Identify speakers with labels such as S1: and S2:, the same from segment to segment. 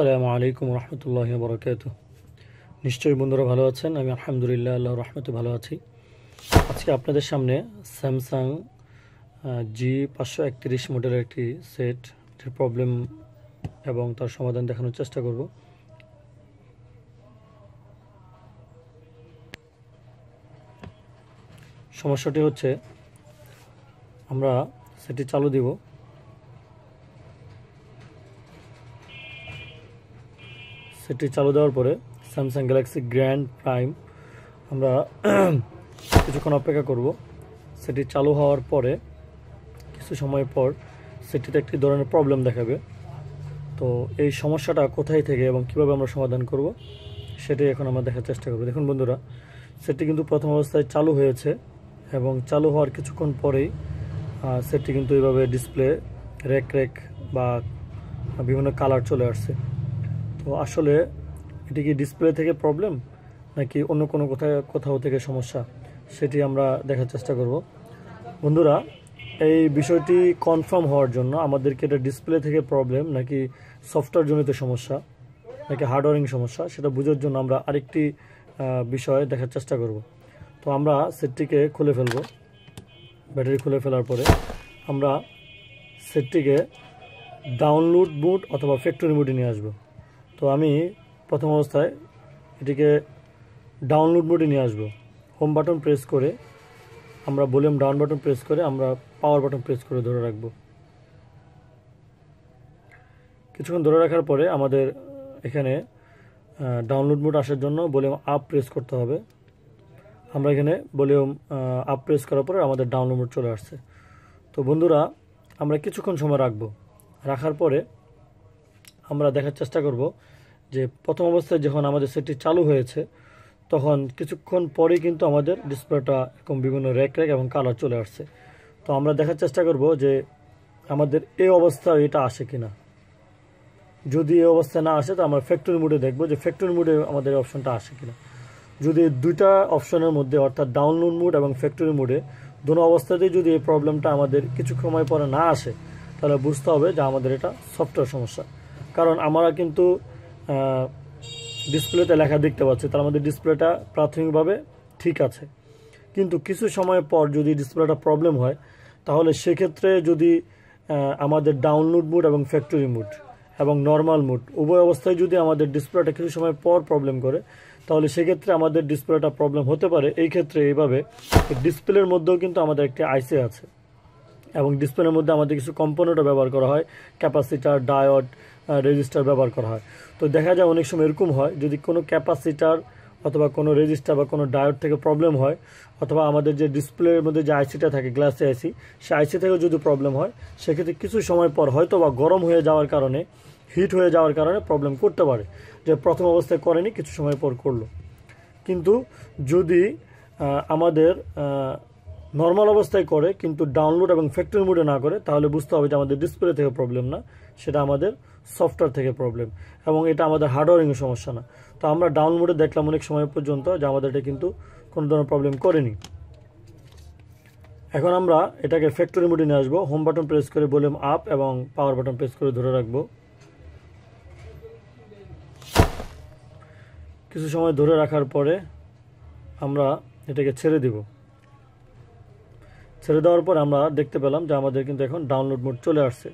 S1: আসসালামু আলাইকুম রহমতুল্লাহি ওয়া বারাকাতুহু। নিশ্চয়ই বন্ধুরা ভালো আছেন। আমি আলহামদুলিল্লাহ আল্লাহর রহমতে ভালো আছি। আজকে আপনাদের সামনে স্যামসাং G531 মডেলের একটি সেট প্রবলেম এবং তার সমাধান দেখানোর চেষ্টা করব। সমস্যাটি হচ্ছে, আমরা সেটটি চালু দিব। সেটটি চালু দেওয়ার পরে স্যামসাং গ্যালাক্সি গ্র্যান্ড প্রাইম আমরা কিছুক্ষণ অপেক্ষা করব। সেটি চালু হওয়ার পরে কিছু সময় পর সেটিতে একটি ধরনের প্রবলেম দেখাবে। তো এই সমস্যাটা কোথায় থেকে এবং কিভাবে আমরা সমাধান করব সেটাই এখন আমরা দেখার চেষ্টা করব। দেখুন বন্ধুরা, সেটটি কিন্তু প্রথম অবস্থায় চালু হয়েছে এবং চালু হওয়ার কিছুক্ষণ পরেই সেটটি কিন্তু এইভাবে ডিসপ্লে রেক বা বিভিন্ন কালার চলে আসছে। তো আসলে এটি কি ডিসপ্লে থেকে প্রবলেম নাকি অন্য কোনো কোথাও থেকে সমস্যা, সেটি আমরা দেখার চেষ্টা করব। বন্ধুরা, এই বিষয়টি কনফার্ম হওয়ার জন্য আমাদেরকে এটা ডিসপ্লে থেকে প্রবলেম নাকি সফটওয়্যারজনিত সমস্যা নাকি হার্ডওয়্যারিং সমস্যা সেটা বোঝার জন্য আমরা আরেকটি বিষয় দেখার চেষ্টা করব। তো আমরা সেটটিকে খুলে ফেলব। ব্যাটারি খুলে ফেলার পরে আমরা সেটটিকে ডাউনলোড মোড অথবা ফ্যাক্টরি মোডে নিয়ে আসব। তো আমি প্রথম অবস্থায় এটিকে ডাউনলোড মোডে নিয়ে আসব। হোম বাটন প্রেস করে আমরা ভলিউম ডাউন বাটন প্রেস করে আমরা পাওয়ার বাটন প্রেস করে ধরে রাখব। কিছুক্ষণ ধরে রাখার পরে আমাদের এখানে ডাউনলোড মোড আসার জন্য ভলিউম আপ প্রেস করতে হবে। আমরা এখানে ভলিউম আপ প্রেস করার পরে আমাদের ডাউনলোড মোড চলে আসছে। তো বন্ধুরা, আমরা কিছুক্ষণ সময় রাখার পরে আমরা দেখার চেষ্টা করব যে প্রথম অবস্থায় যখন আমাদের সেটটি চালু হয়েছে তখন কিছুক্ষণ পরেই কিন্তু আমাদের ডিসপ্লেটা এরকম বিভিন্ন রেক এবং কালার চলে আসছে। তো আমরা দেখার চেষ্টা করব যে আমাদের এই অবস্থায় এটা আসে কিনা। যদি এই অবস্থায় না আসে তো আমরা ফ্যাক্টরি মোডে দেখব যে ফ্যাক্টরি মোডে আমাদের অপশনটা আসে কিনা। যদি দুইটা অপশনের মধ্যে অর্থাৎ ডাউনলোড মোড এবং ফ্যাক্টরি মোডে দুটো অবস্থাতেই যদি এই প্রবলেমটা আমাদের কিছু সময় পরে না আসে তাহলে বুঝতে হবে যে আমাদের এটা সফটওয়্যার সমস্যা। কারণ আমরা কিন্তু ডিসপ্লেতে লেখা দেখতে পাচ্ছি, তার মধ্যে ডিসপ্লেটা প্রাথমিকভাবে ঠিক আছে, কিন্তু কিছু সময় পর যদি ডিসপ্লেটা প্রবলেম হয় তাহলে সেক্ষেত্রে যদি আমাদের ডাউনলোড মোড এবং ফ্যাক্টরি মোড এবং নর্মাল মোড উভয় অবস্থায় যদি আমাদের ডিসপ্লেটা কিছু সময় পর প্রবলেম করে তাহলে সেক্ষেত্রে আমাদের ডিসপ্লেটা প্রবলেম হতে পারে। এই ক্ষেত্রে এইভাবে ডিসপ্লের মধ্যেও কিন্তু আমাদের একটি আইসি আছে এবং ডিসপ্লের মধ্যে আমাদের কিছু কম্পোনেন্টও ব্যবহার করা হয়, ক্যাপাসিটার, ডায়োড, রেজিস্টার ব্যবহার করা হয়। তো দেখা যায় অনেক সময় এরকম হয়, যদি কোনো ক্যাপাসিটার অথবা কোনো রেজিস্টার বা কোনো ডায়োড থেকে প্রবলেম হয় অথবা আমাদের যে ডিসপ্লের মধ্যে যে আইসিটা থাকে গ্লাসে আইসি, সে আইসি থেকেও যদি প্রবলেম হয় সেক্ষেত্রে কিছু সময় পর হয়তো বা গরম হয়ে যাওয়ার কারণে, হিট হয়ে যাওয়ার কারণে প্রবলেম করতে পারে, যে প্রথম অবস্থায় করেনি কিছু সময় পর করলো। কিন্তু যদি আমাদের নর্মাল অবস্থায় করে কিন্তু ডাউনলোড এবং ফ্যাক্টরি মোডে না করে তাহলে বুঝতে হবে যে আমাদের ডিসপ্লে থেকে প্রবলেম না, সেটা আমাদের সফটওয়্যার থেকে প্রবলেম এবং এটা আমাদের হার্ডওয়্যারিংয়ের সমস্যা না। তো আমরা ডাউনলোড মোডে দেখলাম অনেক সময় পর্যন্ত যে আমাদের এটা কিন্তু কোনো ধরনের প্রবলেম করেনি। এখন আমরা এটাকে ফ্যাক্টরি মোডে নিয়ে আসবো। হোম বাটন প্রেস করে ভলিউম আপ এবং পাওয়ার বাটন প্রেস করে ধরে রাখবো। কিছু সময় ধরে রাখার পরে আমরা এটাকে ছেড়ে দিব। ছেড়ে দেওয়ার পর আমরা দেখতে পেলাম যে আমাদের কিন্তু এখন ডাউনলোড মোড চলে আসছে,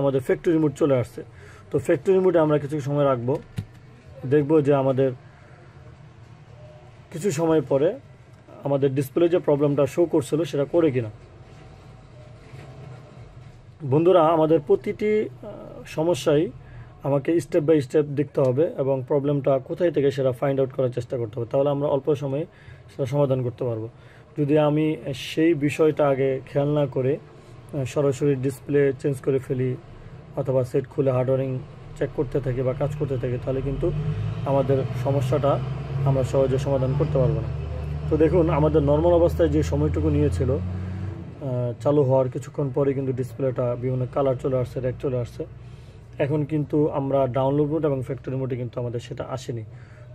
S1: আমাদের ফ্যাক্টরি মোড চলে আসছে। তো ফ্যাক্টরি মোডে আমরা কিছু সময় রাখবো, দেখব যে আমাদের কিছু সময় পরে আমাদের ডিসপ্লে যে প্রবলেমটা শো করছিল সেটা করে কিনা। বন্ধুরা, আমাদের প্রতিটি সমস্যাই আমাকে স্টেপ বাই স্টেপ দেখতে হবে এবং প্রবলেমটা কোথায় থেকে সেটা ফাইন্ড আউট করার চেষ্টা করতে হবে, তাহলে আমরা অল্প সময়ে সেটা সমাধান করতে পারবো। যদি আমি সেই বিষয়টা আগে খেয়াল না করে সরাসরি ডিসপ্লে চেঞ্জ করে ফেলি অথবা সেট খুলে হার্ডওয়্যারিং চেক করতে থাকি বা কাজ করতে থাকি তাহলে কিন্তু আমাদের সমস্যাটা আমরা সহজে সমাধান করতে পারবো না। তো দেখুন, আমাদের নর্মাল অবস্থায় যে সময়টুকু নিয়েছিল চালু হওয়ার কিছুক্ষণ পরে কিন্তু ডিসপ্লেটা বিভিন্ন কালার চলে আসছে, রেক চলে আসছে। এখন কিন্তু আমরা ডাউনলোড মোড এবং ফ্যাক্টরি মোডে কিন্তু আমাদের সেটা আসেনি।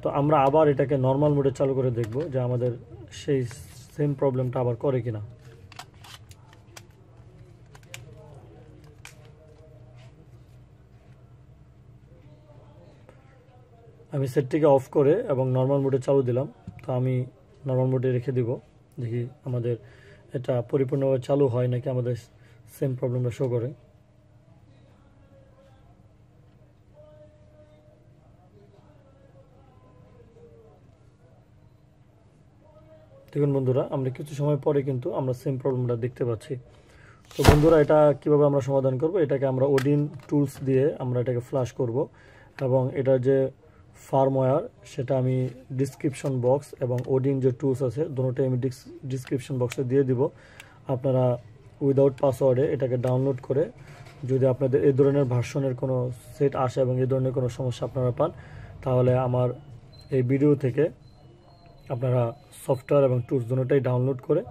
S1: তো আমরা আবার এটাকে নর্মাল মোডে চালু করে দেখব যে আমাদের সেই সেম প্রবলেমটা আবার করে কিনা। আমি সেটটিকে অফ করে এবং নর্মাল মোডে চালু দিলাম। তো আমি নর্মাল মোডে রেখে দিব, দেখি আমাদের এটা পরিপূর্ণভাবে চালু হয় নাকি আমাদের সেম প্রবলেমটা শো করে। দেখুন বন্ধুরা, আমরা কিছু সময় পরে কিন্তু আমরা সেম প্রবলেমটা দেখতে পাচ্ছি। তো বন্ধুরা, এটা কিভাবে আমরা সমাধান করব, এটাকে আমরা ওডিন টুলস দিয়ে আমরা এটাকে ফ্ল্যাশ করব এবং এটার যে ফার্মওয়্যার সেটা আমি ডিসক্রিপশন বক্স এবং ওডিন যে টুলস আছে দুটোটাই আমি ডিসক্রিপশন বক্সে দিয়ে দিব। আপনারা উইদাউট পাসওয়ার্ডে এটাকে ডাউনলোড করে যদি আপনাদের এই ধরনের ভার্সনের কোনো সেট আসে এবং এই ধরনের কোনো সমস্যা আপনারা পান, তাহলে আমার এই ভিডিও থেকে আপনারা সফটওয়্যার এবং টুলস দুটোটাই ডাউনলোড করে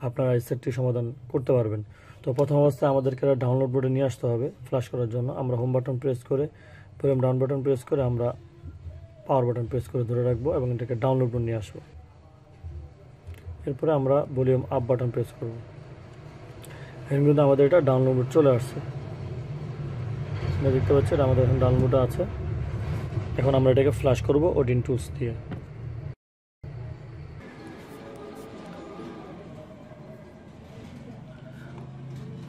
S1: আপনারা এই সেটটি সমাধান করতে পারবেন। তো প্রথম অবস্থায় আমাদেরকে ডাউনলোড বোর্ডে নিয়ে আসতে হবে ফ্ল্যাশ করার জন্য। আমরা হোম বাটন প্রেস করে ভলিউম ডাউন বাটন প্রেস করে আমরা পাওয়ার বাটন প্রেস করে ধরে রাখবো এবং এটাকে ডাউনলোড বোর্ড নিয়ে আসবো। এরপরে আমরা ভলিউম আপ বাটন প্রেস করব। এখন কিন্তু আমাদের এটা ডাউনলোড বোর্ড চলে আসছে, দেখতে পাচ্ছি আমাদের এখন ডাউনলোড আছে। এখন আমরা এটাকে ফ্ল্যাশ করব ওডিন টুলস দিয়ে।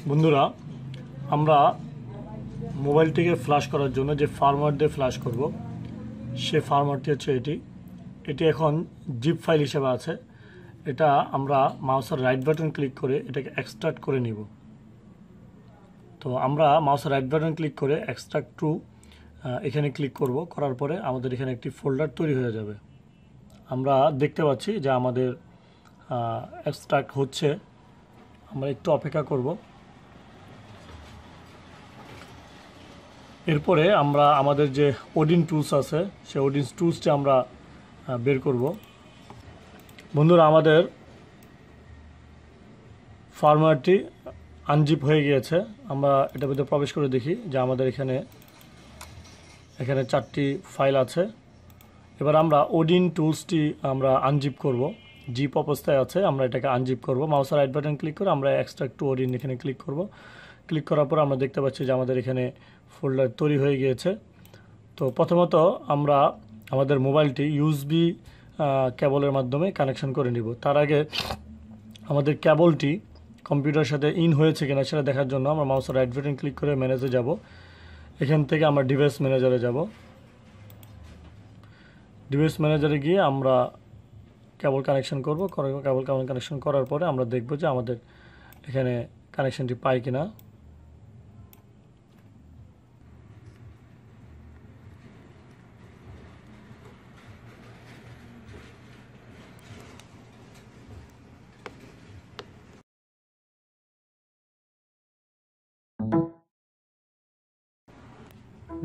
S1: বন্ধুরা, আমরা মোবাইলটিকে ফ্ল্যাশ করার জন্য যে ফার্মওয়্যার দিয়ে ফ্ল্যাশ করব সে ফার্মওয়্যারটি হচ্ছে এটি এখন জিপ ফাইল হিসেবে আছে। এটা আমরা মাউসের রাইট বাটন ক্লিক করে এটাকে এক্সট্রাক্ট করে নিব। তো আমরা মাউসের রাইট বাটন ক্লিক করে এক্সট্রাক্ট টু এখানে ক্লিক করব, করার পরে আমাদের এখানে একটি ফোল্ডার তৈরি হয়ে যাবে। আমরা দেখতে পাচ্ছি যে আমাদের এক্সট্রাক্ট হচ্ছে, আমরা একটু অপেক্ষা করব। এরপরে আমরা আমাদের যে ওডিন টুলস আছে সেই ওডিন টুলসটি আমরা বের করব। বন্ধুরা, আমাদের ফার্মওয়্যারটি আনজিপ হয়ে গিয়েছে। আমরা এটার ভিতরে প্রবেশ করে দেখি যে আমাদের এখানে 4টি ফাইল আছে। এবার আমরা ওডিন টুলসটি আমরা আনজিপ করব, জিপ অবস্থায় আছে, আমরা এটাকে আনজিপ করব। মাউসের রাইট বাটন ক্লিক করে আমরা এক্সট্রাক্ট টু ওডিন এখানে ক্লিক করব। ক্লিক করার পর আমরা দেখতে পাচ্ছি যে আমাদের এখানে ফোল্ডার তৈরি হয়ে গিয়েছে। তো প্রথমত আমরা আমাদের মোবাইলটি ইউএসবি কেবলের মাধ্যমে কানেকশন করে নিব। তার আগে আমাদের কেবলটি কম্পিউটারের সাথে ইন হয়েছে কিনা সেটা দেখার জন্য আমরা মাউসের রাইট বাটন ক্লিক করে ম্যানেজে যাব। এখান থেকে আমরা ডিভাইস ম্যানেজারে যাব। ডিভাইস ম্যানেজারে গিয়ে আমরা কেবল কানেকশন করব। কেবল কানেকশন করার পরে আমরা দেখব যে আমাদের এখানে কানেকশনটি পাই কিনা।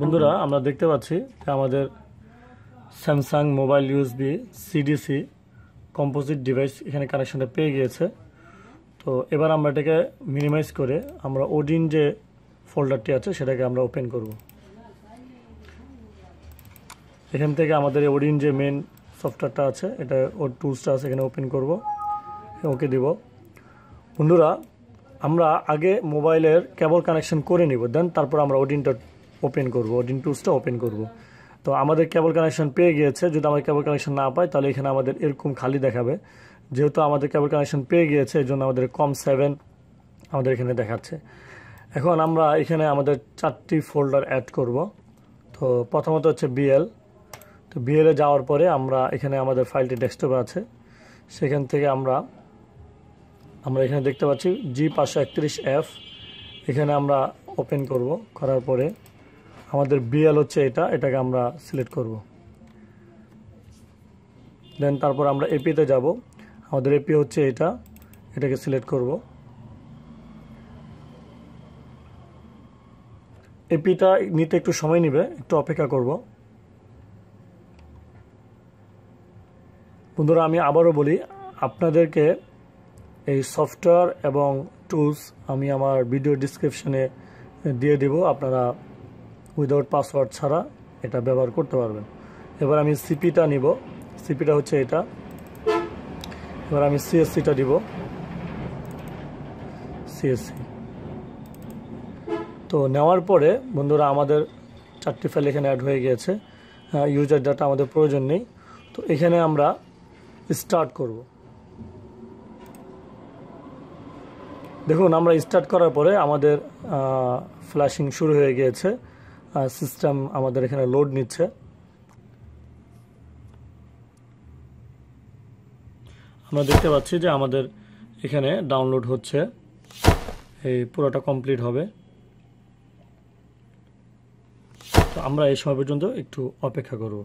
S1: বন্ধুরা, আমরা দেখতে পাচ্ছি যে আমাদের Samsung mobile USB CDC composite device এখানে কানেকশনটা পেয়ে গিয়েছে। তো এবার আমরা এটাকে মিনিমাইজ করে আমরা ওডিন যে ফোল্ডারটি আছে সেটাকে আমরা ওপেন করব। এখান থেকে আমাদের ওডিন যে মেন সফটওয়্যারটা আছে এটা ওর টুলসটা আছে এখানে ওপেন করব, ওকে দিব। বন্ধুরা, আমরা আগে মোবাইলের কেবল কানেকশন করে নিব, দেন তারপর আমরা ওডিনটা ওপেন করব, ওডিন টুলসটা ওপেন করব। তো আমাদের কেবল কানেকশন পেয়ে গিয়েছে। যদি আমরা কেবল কানেকশন না পাই তাহলে এখানে আমাদের এরকম খালি দেখাবে। যেহেতু আমাদের কেবল কানেকশন পেয়ে গিয়েছে এই জন্য আমাদের COM7 আমাদের এখানে দেখাচ্ছে। এখন আমরা এখানে আমাদের 4টি ফোল্ডার অ্যাড করব। তো প্রথমত হচ্ছে বিএল। তো বিএলে যাওয়ার পরে আমরা এখানে আমাদের ফাইলটি ডেস্কটপে আছে, সেখান থেকে আমরা এখানে দেখতে পাচ্ছি G531f, এখানে আমরা ওপেন করব। করার পরে আমাদের বিএল হচ্ছে এটাকে আমরা সিলেক্ট করব। দেন তারপর আমরা এপিতে যাব। আমাদের এপি হচ্ছে এটাকে সিলেক্ট করব। এপিটা নিতে একটু সময় নেবে, একটু অপেক্ষা করব। বন্ধুরা, আমি আবারও বলি, আপনাদেরকে এই সফটওয়্যার এবং টুলস আমি আমার ভিডিও ডিসক্রিপশনে দিয়ে দেব। আপনারা উইদাউট পাসওয়ার্ড ছাড়া এটা ব্যবহার করতে পারবেন। এবার আমি সিপিটা নিব, সিপিটা হচ্ছে এটা। এবার আমি সিএসসিটা দিব, সিএসসি। তো নেওয়ার পরে বন্ধুরা আমাদের 4টি ফাইল এখানে অ্যাড হয়ে গিয়েছে। ইউজার ডাটা আমাদের প্রয়োজন নেই। তো এখানে আমরা স্টার্ট করব। দেখুন আমরা স্টার্ট করার পরে আমাদের ফ্ল্যাশিং শুরু হয়ে গিয়েছে, সিস্টেম আমাদের এখানে লোড নিচ্ছে। আমরা দেখতে পাচ্ছি যে আমাদের এখানে ডাউনলোড হচ্ছে, এই পুরোটা কমপ্লিট হবে। তো আমরা এই সময় পর্যন্ত একটু অপেক্ষা করব।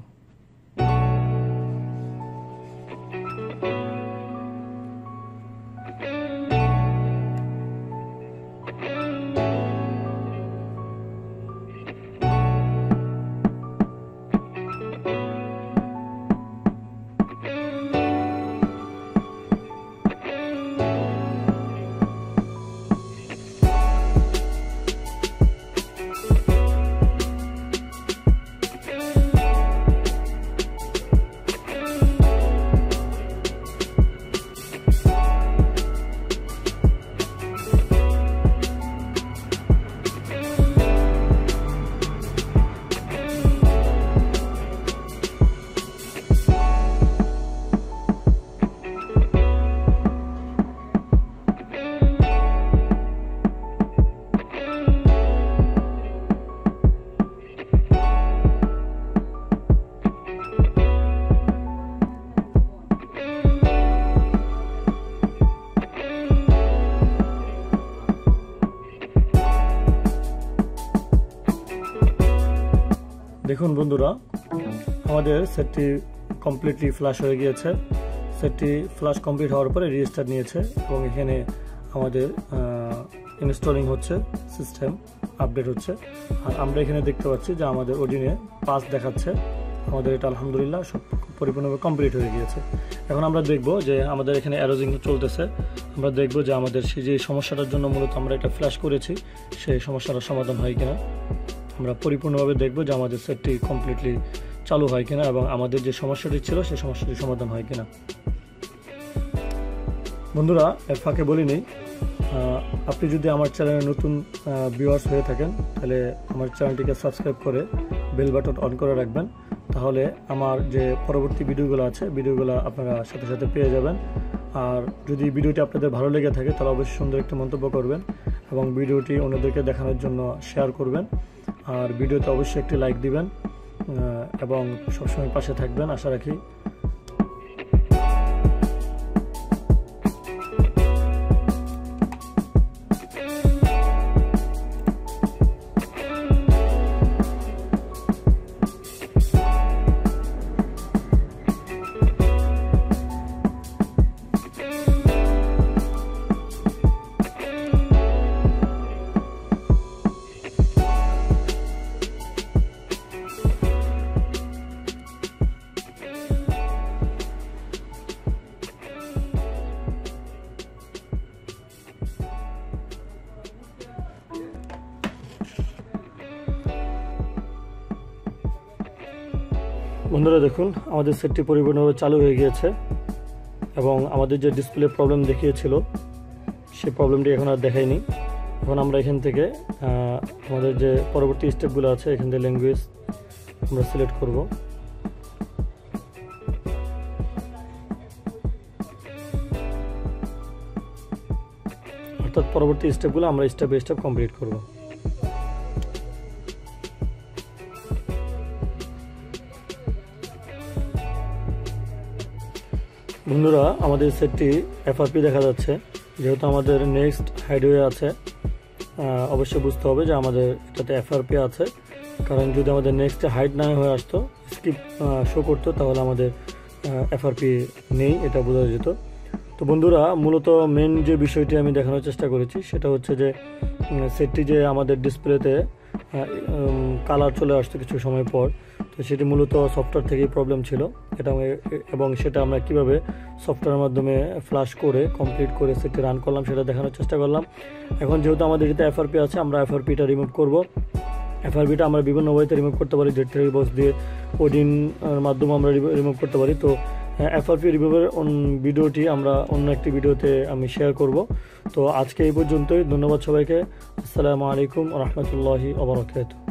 S1: দেখুন বন্ধুরা, আমাদের সেটটি কমপ্লিটলি ফ্ল্যাশ হয়ে গিয়েছে। সেটটি ফ্ল্যাশ কমপ্লিট হওয়ার পরে রিস্টার্ট নিয়েছে এবং এখানে আমাদের ইনস্টলিং হচ্ছে, সিস্টেম আপডেট হচ্ছে। আর আমরা এখানে দেখতে পাচ্ছি যে আমাদের ওডিনে পাস দেখাচ্ছে। আমাদের এটা আলহামদুলিল্লাহ সব পরিপূর্ণভাবে কমপ্লিট হয়ে গিয়েছে। এখন আমরা দেখব যে আমাদের এখানে অ্যারোজিং চলতেছে। আমরা দেখব যে আমাদের সেই যে সমস্যাটার জন্য মূলত আমরা এটা ফ্ল্যাশ করেছি, সেই সমস্যাটার সমাধান হয় কিনা। আমরা পরিপূর্ণভাবে দেখব যে আমাদের সেটটি কমপ্লিটলি চালু হয় কিনা এবং আমাদের যে সমস্যাটি ছিল সেই সমস্যাটির সমাধান হয় কিনা। বন্ধুরা, এর ফাঁকে বলি নেই, আপনি যদি আমার চ্যানেলে নতুন ভিউয়ার্স হয়ে থাকেন তাহলে আমার চ্যানেলটিকে সাবস্ক্রাইব করে বেল বাটন অন করে রাখবেন। তাহলে আমার যে পরবর্তী ভিডিওগুলো আছে, ভিডিওগুলো আপনারা সাথে সাথে পেয়ে যাবেন। আর যদি ভিডিওটি আপনাদের ভালো লেগে থাকে তাহলে অবশ্যই সুন্দর একটি মন্তব্য করবেন এবং ভিডিওটি অন্যদেরকে দেখানোর জন্য শেয়ার করবেন। আর ভিডিওতে অবশ্যই একটি লাইক দিবেন এবং সবসময় পাশে থাকবেন আশা রাখি। বন্ধুরা দেখুন, আমাদের সেটটি পরিপূর্ণভাবে চালু হয়ে গিয়েছে এবং আমাদের যে ডিসপ্লে প্রবলেম দেখিয়েছিল সেই প্রবলেমটি এখন আর দেখায়নি। এখন আমরা এখান থেকে আমাদের যে পরবর্তী স্টেপগুলো আছে এখান থেকে ল্যাঙ্গুয়েজ আমরা সিলেক্ট করব। অর্থাৎ পরবর্তী স্টেপগুলো আমরা স্টেপ বাই স্টেপ কমপ্লিট করব। বন্ধুরা, আমাদের সেটটি এফআরপি দেখা যাচ্ছে। যেহেতু আমাদের নেক্সট হাইডওয়ে আছে, অবশ্যই বুঝতে হবে যে আমাদের এটাতে এফআরপি আছে, কারণ যদি আমাদের নেক্সট হাইড না হয়ে আসতো, স্কিপ শো করতো, তাহলে আমাদের এফআরপি নেই এটা বোঝা যেত। তো বন্ধুরা, মূলত মেন যে বিষয়টি আমি দেখানোর চেষ্টা করেছি সেটা হচ্ছে যে সেটটি যে আমাদের ডিসপ্লেতে কালার চলে আসতো কিছু সময় পর, তো সেটি মূলত সফটওয়্যার থেকেই প্রবলেম ছিল। এটা এবং সেটা আমরা কিভাবে সফটওয়্যারের মাধ্যমে ফ্ল্যাশ করে কমপ্লিট করে সেটি রান করলাম সেটা দেখানোর চেষ্টা করলাম। এখন যেহেতু আমাদের এটাতে এফআরপি আছে, আমরা এফআরপিটা রিমুভ করব। এফআরপিটা আমরা বিভিন্ন ওয়েতে রিমুভ করতে পারি, Z3 বক্স দিয়ে, ওডিন মাধ্যমে আমরা রিমুভ করতে পারি। তো এফআরপি রিমুভের ভিডিওটি আমরা অন্য একটি ভিডিওতে আমি শেয়ার করব। তো আজকে এই পর্যন্তই। ধন্যবাদ সবাইকে। আসসালামু আলাইকুম ওয়া রাহমাতুল্লাহি ওয়া বারাকাতুহু।